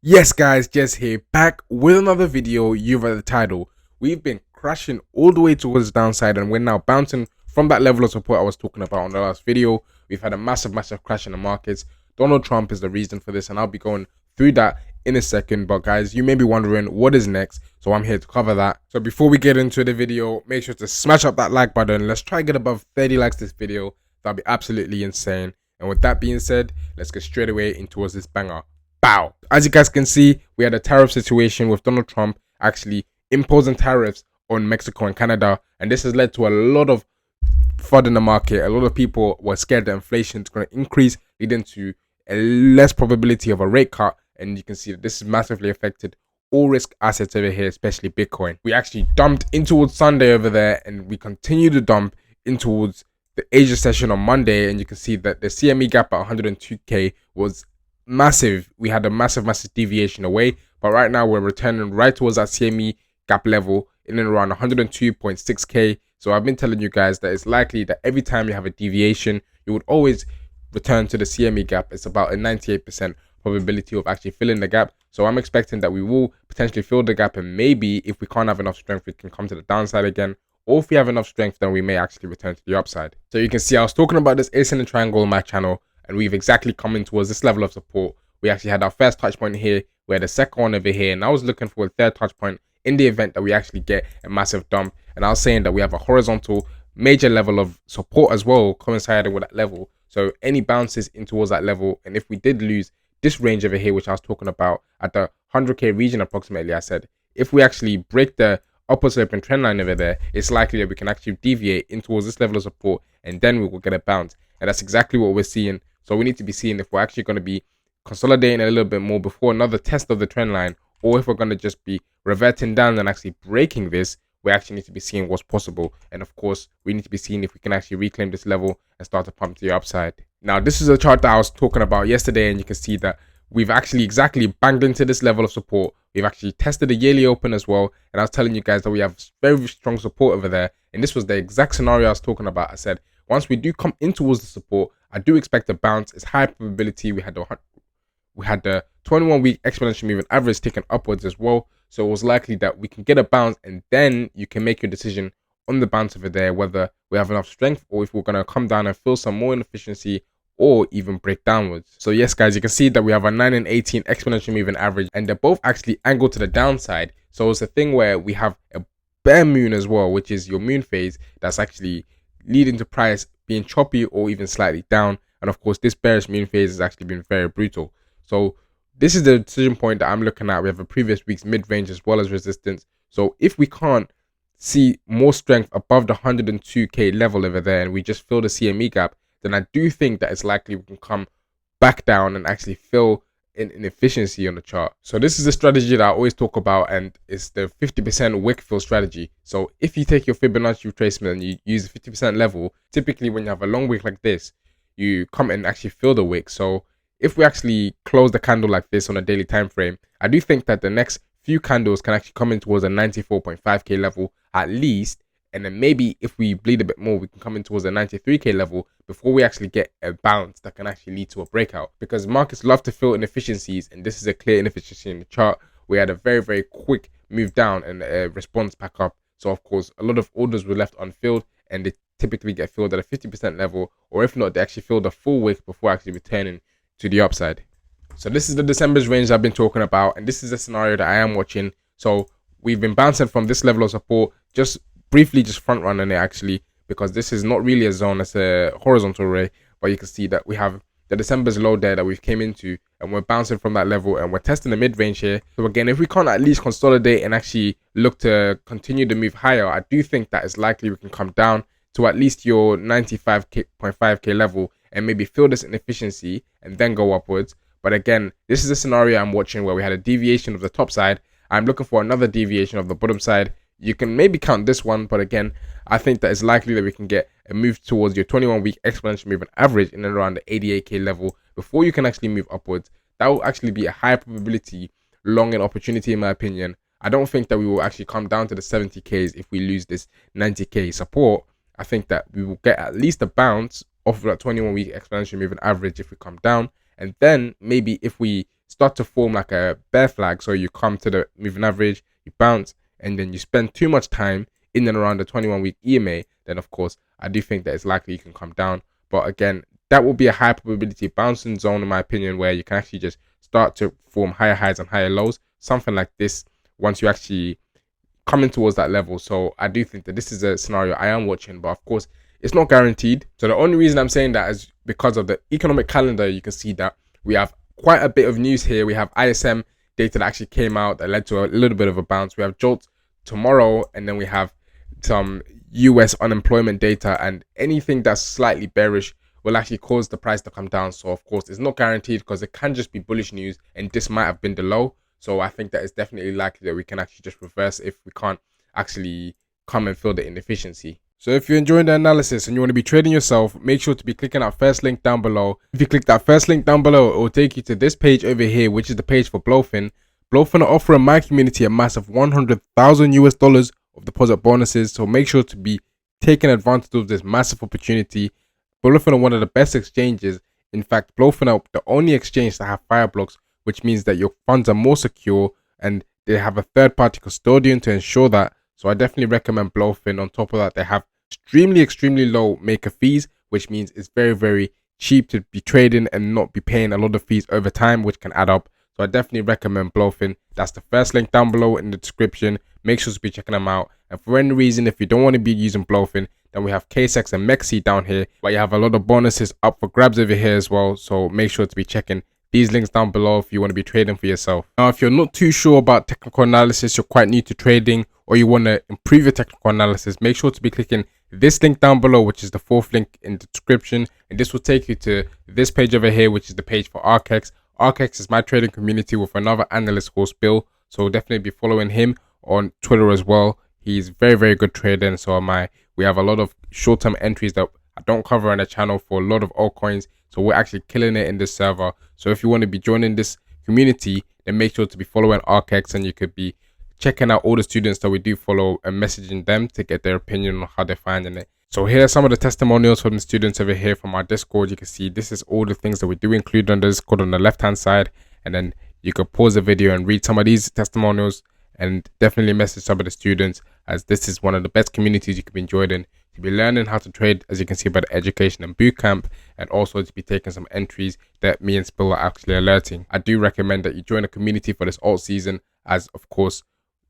Yes guys, Jess here, back with another video. You've read the title. We've been crashing all the way towards the downside and we're now bouncing from that level of support I was talking about on the last video. We've had a massive crash in the markets. Donald Trump is the reason for this and I'll be going through that in a second. But guys, you may be wondering what is next, so I'm here to cover that. So before we get into the video, make sure to smash up that like button. Let's try and get above 30 likes this video. That'll be absolutely insane. And with that being said, let's get straight away in towards this banger. Bow. As you guys can see, we had a tariff situation with Donald Trump actually imposing tariffs on Mexico and Canada, and this has led to a lot of FUD in the market. A lot of people were scared that inflation is going to increase, leading to a less probability of a rate cut, and you can see that this has massively affected all risk assets over here, especially Bitcoin. We actually dumped in towards Sunday over there, and we continue to dump in towards the Asia session on Monday, and you can see that the CME gap at 102k was massive. We had a massive deviation away, but right now we're returning right towards that CME gap level in and around 102.6k. So I've been telling you guys that it's likely that every time you have a deviation, you would always return to the CME gap. It's about a 98% probability of actually filling the gap. So I'm expecting that we will potentially fill the gap, and maybe if we can't have enough strength, we can come to the downside again. Or if we have enough strength, then we may actually return to the upside. So you can see I was talking about this ascending triangle on my channel, and we've exactly come in towards this level of support. We actually had our first touch point here, we had a second one over here, and I was looking for a third touch point in the event that we actually get a massive dump. And I was saying that we have a horizontal major level of support as well coinciding with that level. So any bounces in towards that level, and if we did lose this range over here, which I was talking about at the 100k region approximately, I said if we actually break the upward sloping trend line over there, it's likely that we can actually deviate in towards this level of support, and then we will get a bounce. And that's exactly what we're seeing. So we need to be seeing if we're actually going to be consolidating a little bit more before another test of the trend line, or if we're going to just be reverting down and actually breaking this. We actually need to be seeing what's possible, and of course we need to be seeing if we can actually reclaim this level and start to pump to the upside. Now this is a chart that I was talking about yesterday, and you can see that we've actually exactly banged into this level of support. We've actually tested the yearly open as well, and I was telling you guys that we have very strong support over there, and this was the exact scenario I was talking about. I said once we do come in towards the support, I do expect a bounce. It's high probability. We had the 21-week exponential moving average ticking upwards as well, so it was likely that we can get a bounce, and then you can make your decision on the bounce over there whether we have enough strength, or if we're going to come down and feel some more inefficiency or even break downwards. So yes guys, you can see that we have a 9 and 18 exponential moving average, and they're both actually angled to the downside. So it's a thing where we have a bear moon as well, which is your moon phase that's actually leading to price being choppy or even slightly down. And of course this bearish moon phase has actually been very brutal. So this is the decision point that I'm looking at. We have a previous week's mid-range as well as resistance. So if we can't see more strength above the 102k level over there, and we just fill the CME gap, then I do think that it's likely we can come back down and actually fill in inefficiency on the chart. So this is a strategy that I always talk about, and it's the 50% wick fill strategy. So if you take your Fibonacci retracement and you use the 50% level, typically when you have a long wick like this, you come and actually fill the wick. So if we actually close the candle like this on a daily time frame, I do think that the next few candles can actually come in towards a 94.5k level at least, and then maybe if we bleed a bit more, we can come in towards a 93k level before we actually get a bounce that can actually lead to a breakout. Because markets love to fill inefficiencies, and this is a clear inefficiency in the chart. We had a very quick move down and a response back up. So of course a lot of orders were left unfilled, and they typically get filled at a 50% level, or if not, they actually fill the full wick before actually returning to the upside. So this is the December's range I've been talking about, and this is a scenario that I am watching. So we've been bouncing from this level of support, just briefly just front running it actually, because this is not really a zone, it's a horizontal ray. But you can see that we have the December's low there that we've came into, and we're bouncing from that level, and we're testing the mid-range here. So again, if we can't at least consolidate and actually look to continue to move higher, I do think that it's likely we can come down to at least your 95.5k level and maybe feel this inefficiency and then go upwards. But again, this is a scenario I'm watching where we had a deviation of the top side. I'm looking for another deviation of the bottom side. You can maybe count this one, but again, I think that it's likely that we can get a move towards your 21-week exponential moving average in and around the 88k level before you can actually move upwards. That will actually be a high probability long and opportunity in my opinion. I don't think that we will actually come down to the 70ks if we lose this 90k support. I think that we will get at least a bounce off of that 21-week exponential moving average if we come down, And then maybe if we start to form like a bear flag, so you come to the moving average, you bounce, and then you spend too much time in and around the 21-week EMA, then of course I do think that it's likely you can come down. But again, that will be a high probability bouncing zone in my opinion, where you can actually just start to form higher highs and higher lows, something like this, once you actually coming towards that level. So I do think that this is a scenario I am watching, but of course it's not guaranteed. So the only reason I'm saying that is because of the economic calendar. You can see that we have quite a bit of news here. We have ISM data that actually came out that led to a little bit of a bounce. We have JOLT tomorrow, and then we have some US unemployment data, and anything that's slightly bearish will actually cause the price to come down. So of course it's not guaranteed, because it can just be bullish news, and this might have been the low. So I think that it's definitely likely that we can actually just reverse if we can't actually come and fill the inefficiency. So if you're enjoying the analysis and you want to be trading yourself, make sure to be clicking that first link down below. If you click that first link down below, it will take you to this page over here, which is the page for Blofin. Blofin are offering my community a massive 100,000 US dollars of deposit bonuses. So make sure to be taking advantage of this massive opportunity. Blofin are one of the best exchanges. In fact, Blofin are the only exchange that have fire blocks, which means that your funds are more secure, and they have a third-party custodian to ensure that. So I definitely recommend Blofin. On top of that, they have extremely low maker fees, which means it's very cheap to be trading and not be paying a lot of fees over time, which can add up. So I definitely recommend Blofin. That's the first link down below in the description. Make sure to be checking them out. And for any reason, if you don't want to be using Blofin, then we have KCEX and MEXC down here, but you have a lot of bonuses up for grabs over here as well. So make sure to be checking these links down below if you want to be trading for yourself. Now, if you're not too sure about technical analysis, you're quite new to trading, or you want to improve your technical analysis, make sure to be clicking this link down below, which is the fourth link in the description, and this will take you to this page over here, which is the page for 𝗚𝗥𝗔𝗦𝗦. 𝗚𝗥𝗔𝗦𝗦 is my trading community with another analyst called Bill, so definitely be following him on Twitter as well. He's very good trader, and so am I. We have a lot of short-term entries that I don't cover on the channel for a lot of altcoins, so we're actually killing it in this server. So if you want to be joining this community, then make sure to be following 𝗚𝗥𝗔𝗦𝗦, and you could be checking out all the students that we do follow and messaging them to get their opinion on how they're finding it. So here are some of the testimonials from the students over here from our Discord. You can see this is all the things that we do include on the Discord on the left hand side, and then you could pause the video and read some of these testimonials, and definitely message some of the students, as this is one of the best communities you can be enjoyed in, to be learning how to trade, as you can see by the education and bootcamp, and also to be taking some entries that me and Spill are actually alerting. I do recommend that you join a community for this alt season, as of course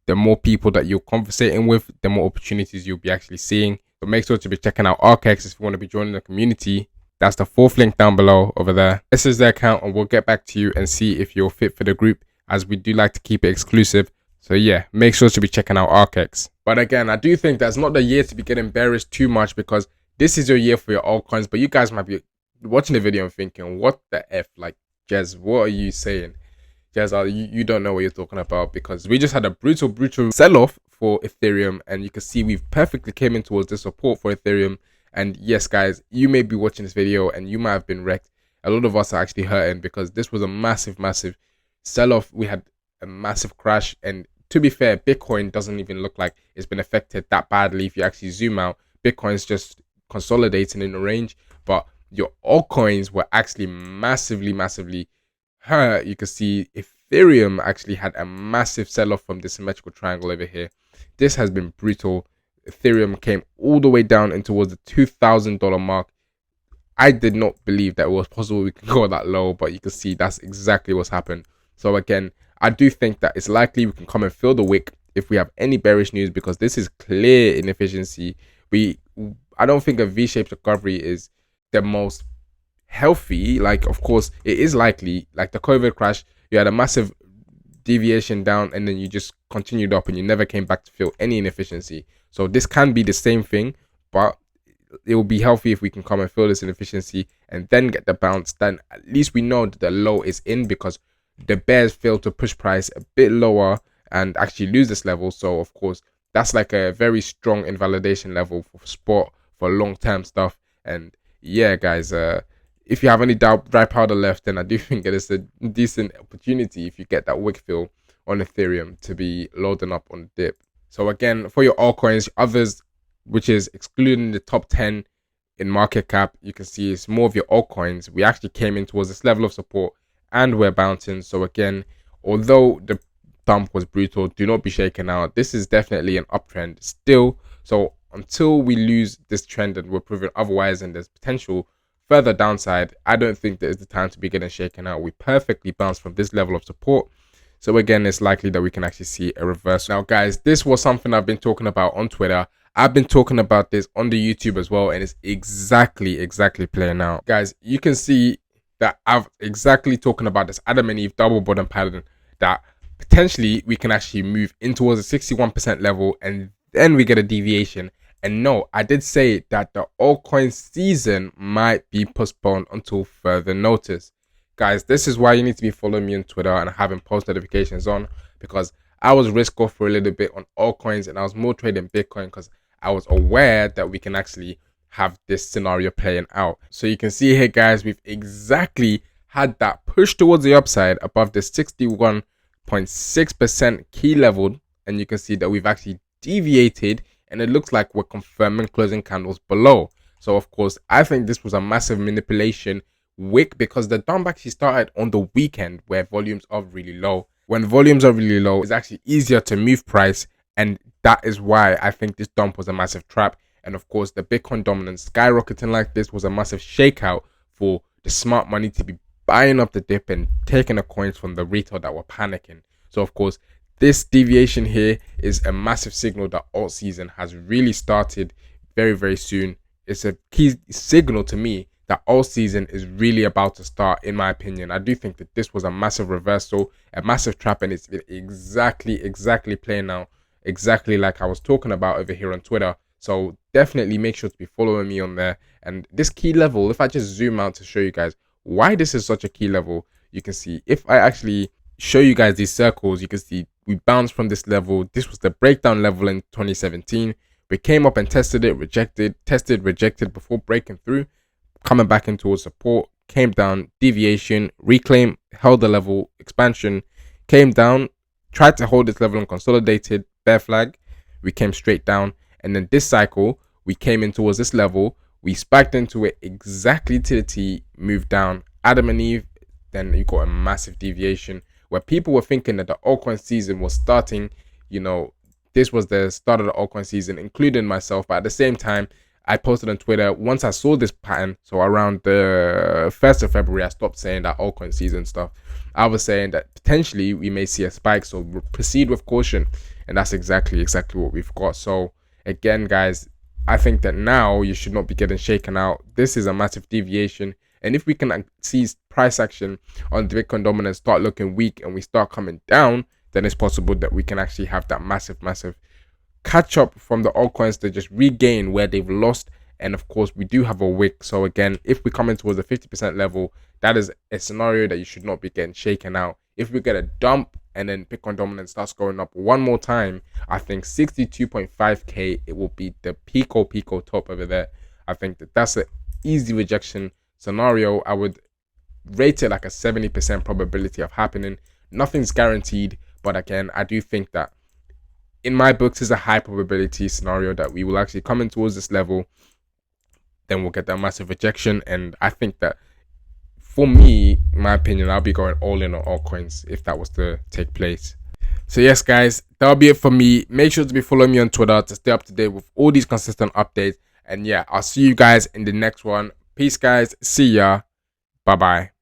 the more people that you're conversating with, the more opportunities you'll be actually seeing. So make sure to be checking out 𝗚𝗥𝗔𝗦𝗦 if you want to be joining the community. That's the fourth link down below over there. This is their account, and we'll get back to you and see if you're fit for the group, as we do like to keep it exclusive. So yeah, make sure to be checking out 𝗚𝗥𝗔𝗦𝗦. But again, I do think that's not the year to be getting bearish too much, because this is your year for your altcoins. But you guys might be watching the video and thinking, what the F? Like, Jez, what are you saying? Jez, you don't know what you're talking about, because we just had a brutal sell-off for Ethereum, and you can see we've perfectly came in towards the support for Ethereum. And yes, guys, you may be watching this video and you might have been wrecked. A lot of us are actually hurting, because this was a massive sell-off. We had a massive crash, and to be fair, Bitcoin doesn't even look like it's been affected that badly. If you actually zoom out, Bitcoin's just consolidating in the range, but your altcoins were actually massively hurt. You can see Ethereum actually had a massive sell-off from this symmetrical triangle over here. This has been brutal. Ethereum came all the way down in towards the $2,000 mark. I did not believe that it was possible we could go that low, but you can see that's exactly what's happened. So again, I do think that it's likely we can come and fill the wick if we have any bearish news, because this is clear inefficiency. I don't think a V-shaped recovery is the most healthy. Like, of course it is likely, like the COVID crash, you had a massive deviation down and then you just continued up and you never came back to feel any inefficiency. So this can be the same thing, but it will be healthy if we can come and feel this inefficiency and then get the bounce. Then at least we know that the low is in, because the bears failed to push price a bit lower and actually lose this level. So of course that's like a very strong invalidation level for spot, for long-term stuff. And yeah, guys, if you have any dry powder left, then I do think it is a decent opportunity if you get that wick fill on Ethereum to be loading up on the dip. So again, for your altcoins, others, which is excluding the top 10, in market cap, you can see it's more of your altcoins. We actually came in towards this level of support and we're bouncing. So again, although the dump was brutal, do not be shaken out. This is definitely an uptrend still. So until we lose this trend and we're proven otherwise and there's potential further downside, I don't think that is the time to be getting shaken out. We perfectly bounced from this level of support. So again, it's likely that we can actually see a reversal. Now guys, this was something I've been talking about on Twitter. I've been talking about this on the YouTube as well, and it's exactly playing out. Guys, you can see that I've exactly talking about this Adam and Eve double bottom pattern, that potentially we can actually move in towards a 61% level and then we get a deviation. And no, I did say that the altcoin season might be postponed until further notice. Guys, this is why you need to be following me on Twitter and having post notifications on, because I was risk off for a little bit on altcoins and I was more trading Bitcoin because I was aware that we can actually have this scenario playing out. So you can see here, guys, we've exactly had that push towards the upside above the 61.6% key level, and you can see that we've actually deviated and it looks like we're confirming closing candles below. So of course, I think this was a massive manipulation wick because the dump actually started on the weekend where volumes are really low. When volumes are really low, it's actually easier to move price, and that is why I think this dump was a massive trap. And of course, the Bitcoin dominance skyrocketing like this was a massive shakeout for the smart money to be buying up the dip and taking the coins from the retail that were panicking. So of course, this deviation here is a massive signal that alt season has really started very soon. It's a key signal to me that alt season is really about to start, in my opinion. I do think that this was a massive reversal, a massive trap, and it's been exactly playing out exactly like I was talking about over here on Twitter. So definitely make sure to be following me on there. And this key level, if I just zoom out to show you guys why this is such a key level, you can see if I actually show you guys these circles, you can see we bounced from this level. This was the breakdown level in 2017. We came up and tested it, rejected, tested, rejected before breaking through, coming back in towards support, came down, deviation, reclaim, held the level, expansion, came down, tried to hold this level and consolidated, bear flag, we came straight down. And then this cycle, we came in towards this level, we spiked into it exactly to the T, moved down, Adam and Eve, then you got a massive deviation where people were thinking that the altcoin season was starting. You know, this was the start of the altcoin season, including myself. But at the same time, I posted on Twitter, once I saw this pattern, so around the 1st of February, I stopped saying that altcoin season stuff. I was saying that potentially we may see a spike, so we'll proceed with caution. And that's exactly what we've got. So again, guys, I think that now you should not be getting shaken out. This is a massive deviation. And if we can see price action on the Bitcoin dominance start looking weak and we start coming down, then it's possible that we can actually have that massive catch up from the altcoins to just regain where they've lost. And of course, we do have a wick. So again, if we come in towards the 50% level, that is a scenario that you should not be getting shaken out. If we get a dump and then Bitcoin dominance starts going up one more time, I think 62.5k, it will be the pico top over there. I think that that's an easy rejection scenario. I would rate it like a 70% probability of happening. Nothing's guaranteed, but again, I do think that in my books is a high probability scenario that we will actually come in towards this level, then we'll get that massive rejection. And I think that for me, in my opinion, I'll be going all in on altcoins if that was to take place. So yes, guys, that'll be it for me. Make sure to be following me on Twitter to stay up to date with all these consistent updates. And yeah, I'll see you guys in the next one. Peace, guys. See ya. Bye-bye.